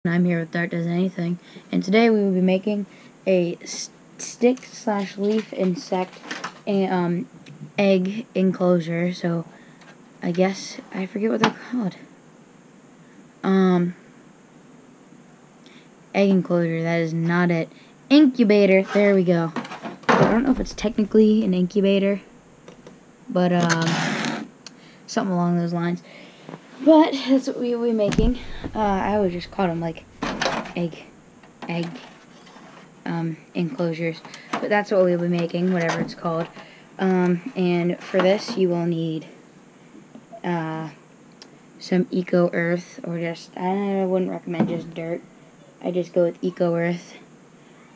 I'm here with Dart Does Anything, and today we will be making a stick/leaf insect egg enclosure. So I guess I forget what they're called. Egg enclosure. That is not it. Incubator. There we go. I don't know if it's technically an incubator, but something along those lines. But that's what we will be making. I always just call them like egg enclosures, but that's what we'll be making, whatever it's called. And for this you will need some eco earth, or just, I wouldn't recommend just dirt. I just go with eco earth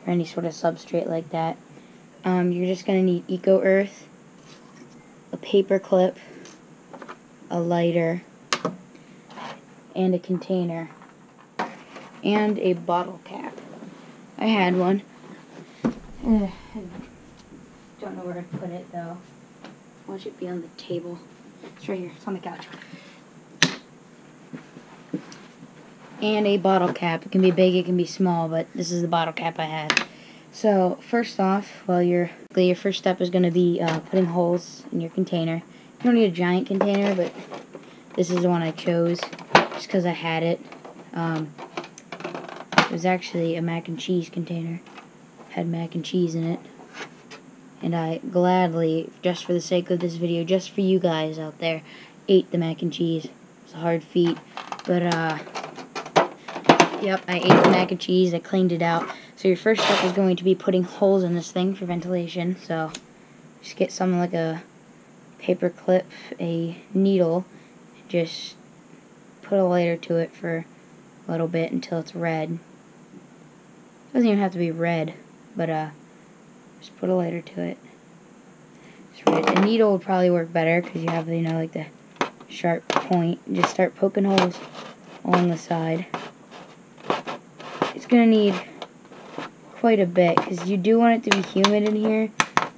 or any sort of substrate like that. You're just gonna need eco earth, a paper clip, a lighter, and a container, and a bottle cap. I had one. Don't know where to put it though. Why should it be on the table? It's right here. It's on the couch. And a bottle cap. It can be big, it can be small, but this is the bottle cap I had. So first off, well, your first step is going to be putting holes in your container. You don't need a giant container, but this is the one I chose just because I had it. It was actually a mac and cheese container. It had mac and cheese in it. And I gladly, just for the sake of this video, just for you guys out there, ate the mac and cheese. It's a hard feat. But, yep, I ate the mac and cheese. I cleaned it out. So your first step is going to be putting holes in this thing for ventilation. So just get something like a paper clip, a needle, just put a lighter to it for a little bit until it's red. It doesn't even have to be red, but just put a lighter to it. It's red. A needle would probably work better because you have, like the sharp point. Just start poking holes along the side. It's gonna need quite a bit because you do want it to be humid in here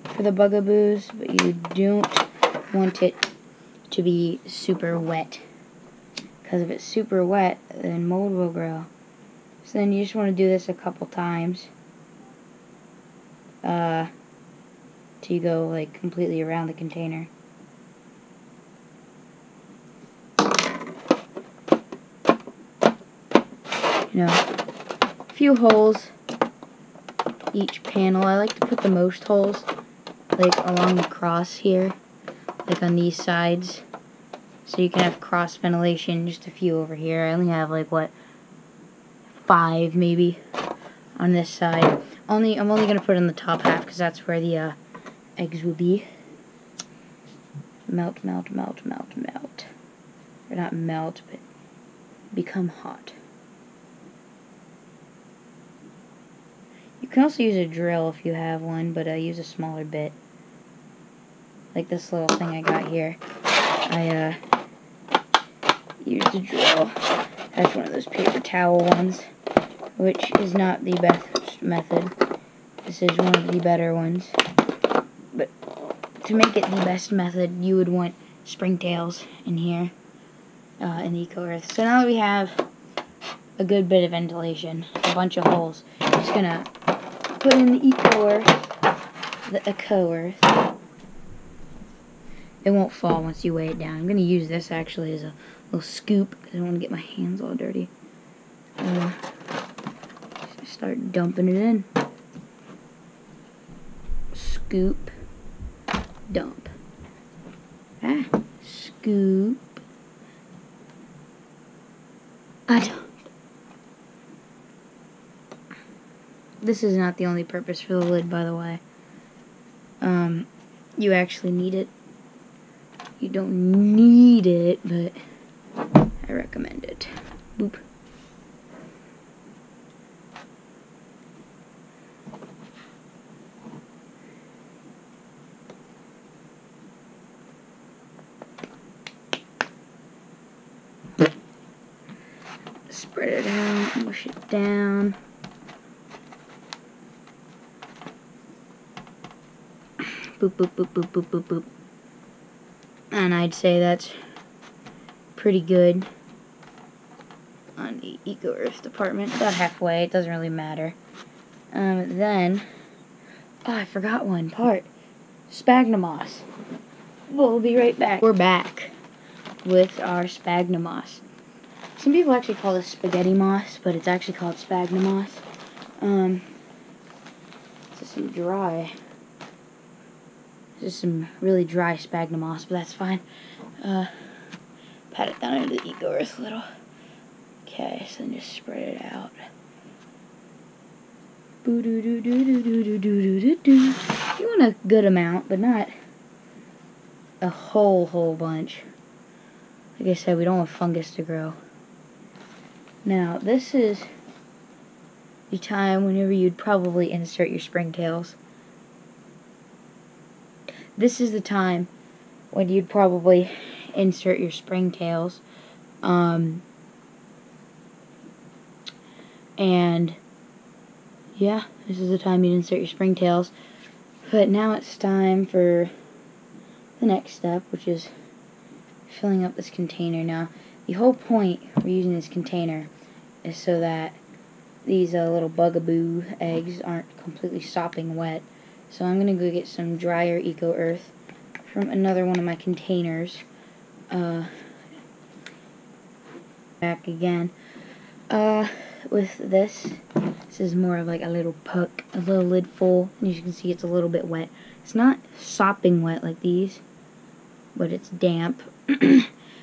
for the bugaboos, but you don't want it to be super wet, because if it's super wet then mold will grow. So then you just want to do this a couple times till you go like completely around the container. A few holes each panel. I like to put the most holes like along the cross here, like on these sides, so you can have cross ventilation. Just a few over here. I only have like 5 maybe on this side. I'm only gonna put it in the top half because that's where the eggs will be. Melt, melt, melt, melt, melt. Or not melt, but become hot. You can also use a drill if you have one, but use a smaller bit. Like this little thing I got here. I used a drill. That's one of those paper towel ones, which is not the best method. This is one of the better ones. But to make it the best method, you would want springtails in here, in the eco earth. So now that we have a good bit of ventilation, a bunch of holes, I'm just gonna put in the eco earth. It won't fall once you weigh it down. I'm gonna use this actually as a little scoop because I don't want to get my hands all dirty. Start dumping it in. Scoop, dump. Scoop, dump. This is not the only purpose for the lid, by the way. You actually need it. You don't need it, but I recommend it. Boop. Spread it out, mush it down. Boop, boop, boop, boop, boop, boop, boop. And I'd say that's pretty good. on the Eco Earth department. About halfway, it doesn't really matter. Then, oh, I forgot one part. Sphagnum moss. We'll be right back. We're back with our sphagnum moss. Some people actually call this spaghetti moss, but it's actually called sphagnum moss. This is some really dry sphagnum moss, but that's fine. Pat it down into the Eco Earth a little. Okay, so then just spread it out. You want a good amount, but not a whole bunch. Like I said, we don't want fungus to grow. Now, this is the time whenever you'd probably insert your springtails. This is the time when you'd probably insert your springtails. And yeah, this is the time you'd insert your springtails. But now it's time for the next step, which is filling up this container. Now, the whole point for using this container is so that these little bugaboo eggs aren't completely sopping wet. So I'm going to go get some drier Eco Earth from another one of my containers. Back again. With this is more of like a little puck, a little lid full, and as you can see it's a little bit wet. It's not sopping wet like these, but it's damp.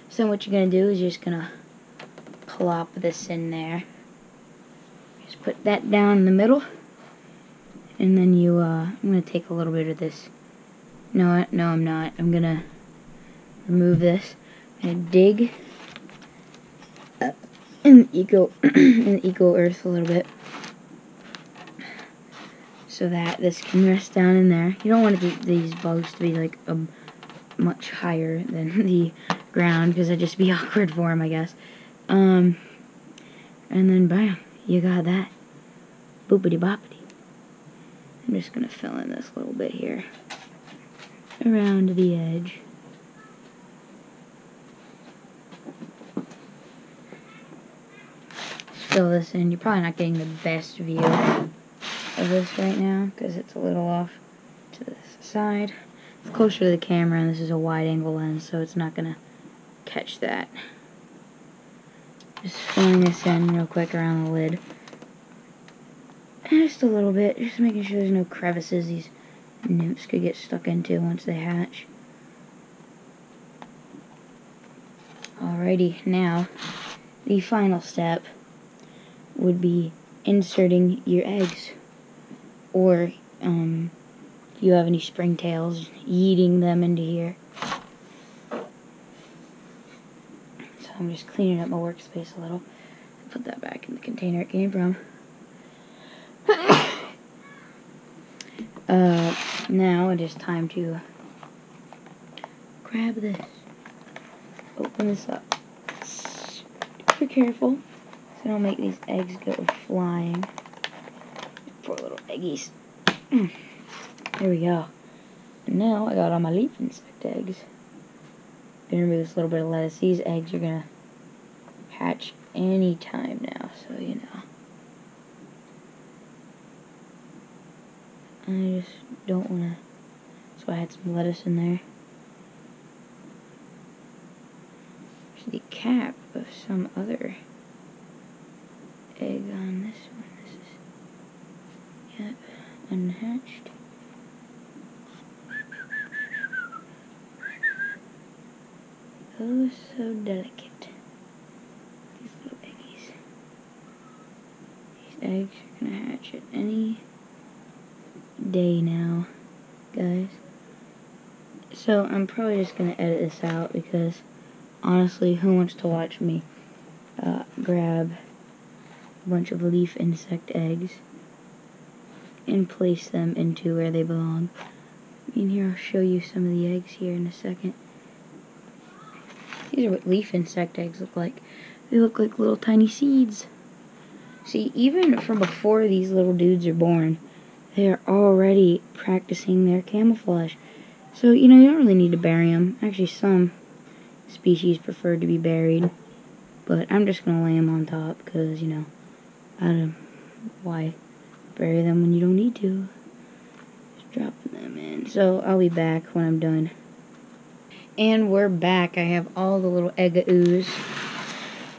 So what you're going to do is you're just going to plop this in there. Just put that down in the middle, and then you, I'm going to take a little bit of this. No, I'm not. I'm going to remove this and dig up in the Eco Earth a little bit, so that this can rest down in there. You don't want these bugs to be like much higher than the ground, because it'd just be awkward for them, I guess. And then bam, you got that. Boopity boppity. I'm just gonna fill in this little bit here around the edge. Fill this in. You're probably not getting the best view of this right now because it's a little off to the side. It's closer to the camera, and this is a wide angle lens, so it's not gonna catch that. Just filling this in real quick around the lid. And just a little bit, just making sure there's no crevices these nymphs could get stuck into once they hatch. Alrighty, now the final step would be inserting your eggs, or if you have any springtails, yeeting them into here. So I'm just cleaning up my workspace a little. Put that back in the container it came from. Now it is time to grab this, open this up. Be careful so don't make these eggs go flying. Poor little eggies. There we go. And now I got all my leaf insect eggs. Gonna remove this little bit of lettuce. These eggs are gonna hatch any time now, so you know. I just don't wanna, so I had some lettuce in there. There's the cap of some other egg on this one. This is, yep, unhatched. Oh, so delicate. These little eggies. These eggs are gonna hatch at any day now, guys. So I'm probably just gonna edit this out, because honestly, who wants to watch me grab a bunch of leaf insect eggs and place them into where they belong? And here, I'll show you some of the eggs here in a second. These are what leaf insect eggs look like. They look like little tiny seeds. See, even from before these little dudes are born, they are already practicing their camouflage. So, you know, you don't really need to bury them. Actually, some species prefer to be buried. But I'm just going to lay them on top because, you know, why bury them when you don't need to? Just dropping them in. So I'll be back when I'm done. And we're back. I have all the little egg-oos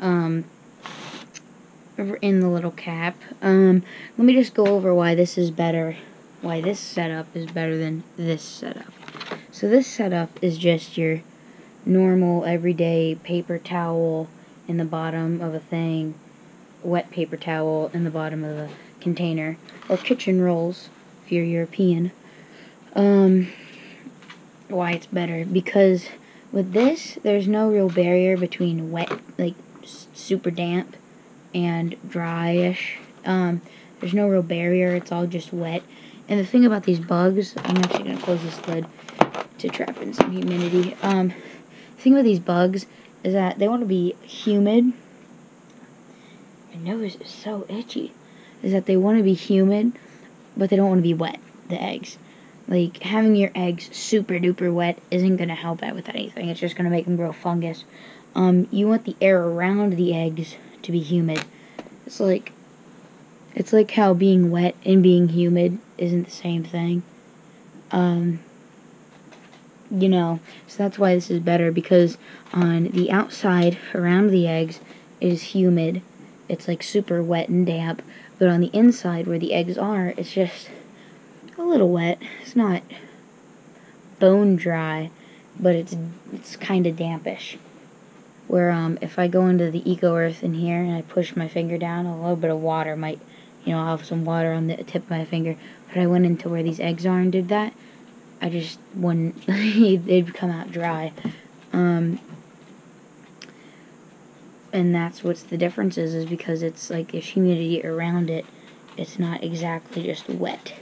in the little cap. Let me just go over why this is better. Why this setup is better than this setup. So this setup is just your normal everyday paper towel in the bottom of a thing, wet paper towel in the bottom of a container, or kitchen rolls if you're European. Why it's better? Because with this, there's no real barrier between wet, like super damp, and dryish. There's no real barrier. It's all just wet. And the thing about these bugs, I'm actually gonna close this lid to trap in some humidity. The thing with these bugs is that they want to be humid. My nose is so itchy. Is that they want to be humid, but they don't want to be wet, the eggs. Like, having your eggs super duper wet isn't going to help out with anything. It's just going to make them grow fungus. You want the air around the eggs to be humid. It's like how being wet and being humid isn't the same thing. You know, so that's why this is better, because on the outside around the eggs is humid. It's like super wet and damp, but on the inside where the eggs are, it's just a little wet. It's not bone dry, but it's kind of dampish. Where if I go into the Eco Earth in here and I push my finger down, a little bit of water might, you know, I'll have some water on the tip of my finger. But I went into where these eggs are and did that, I just wouldn't, they'd come out dry. And that's what's the difference is because it's like there's humidity around it. It's not exactly just wet.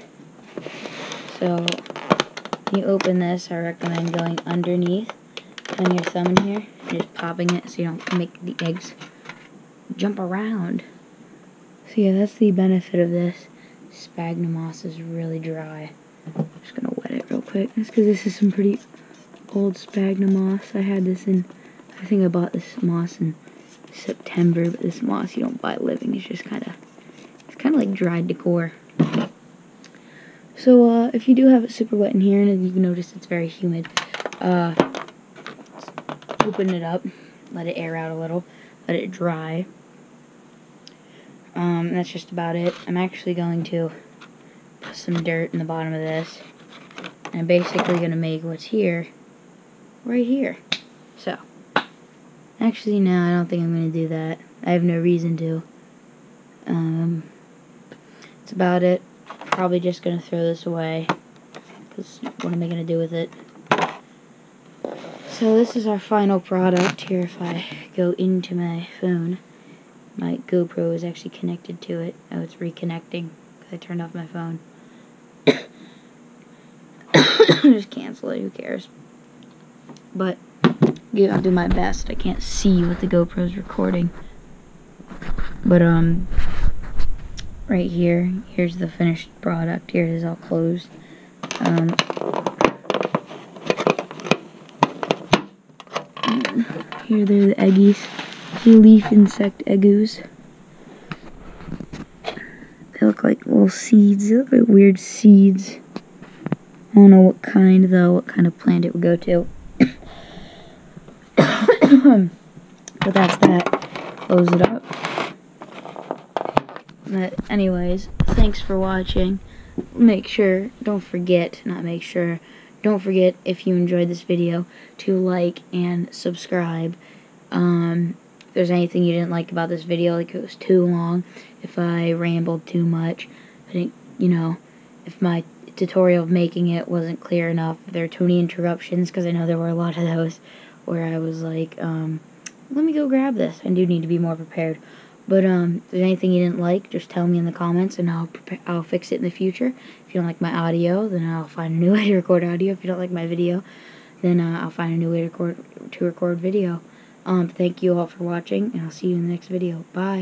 So, when you open this, I recommend going underneath, putting your thumb in here, and just popping it so you don't make the eggs jump around. So yeah, that's the benefit of this. Sphagnum moss is really dry. I'm just gonna wet it real quick. That's because this is some pretty old sphagnum moss. I had this in, I think I bought this moss in September, but this moss you don't buy living. It's just it's kind of like dried decor. So if you do have it super wet in here, and you can notice it's very humid, open it up, let it air out a little, let it dry. That's just about it. I'm actually going to put some dirt in the bottom of this. And I'm basically going to make what's here, right here. So, actually, no, I don't think I'm going to do that. I have no reason to. That's about it. Probably just going to throw this away, because what am I going to do with it? So this is our final product. Here, if I go into my phone, my GoPro is actually connected to it. Oh, it's reconnecting because I turned off my phone. Just cancel it, who cares? But yeah, I'll do my best. I can't see what the GoPro's recording. But right here, here's the finished product. Here it is all closed. Here they're the eggies. The leaf insect eggoos. They look like little seeds. They look like weird seeds. I don't know what kind though, what kind of plant it would go to. But that's that. Close it up. But anyways, thanks for watching. Don't forget if you enjoyed this video to like and subscribe. If there's anything you didn't like about this video, like it was too long, if I rambled too much, I think, you know, if my tutorial of making it wasn't clear enough, if there were too many interruptions, because I know there were a lot of those, where I was like, let me go grab this. I do need to be more prepared. But if there's anything you didn't like, just tell me in the comments, and I'll fix it in the future. If you don't like my audio, then I'll find a new way to record audio. If you don't like my video, then I'll find a new way to record video. Thank you all for watching, and I'll see you in the next video. Bye.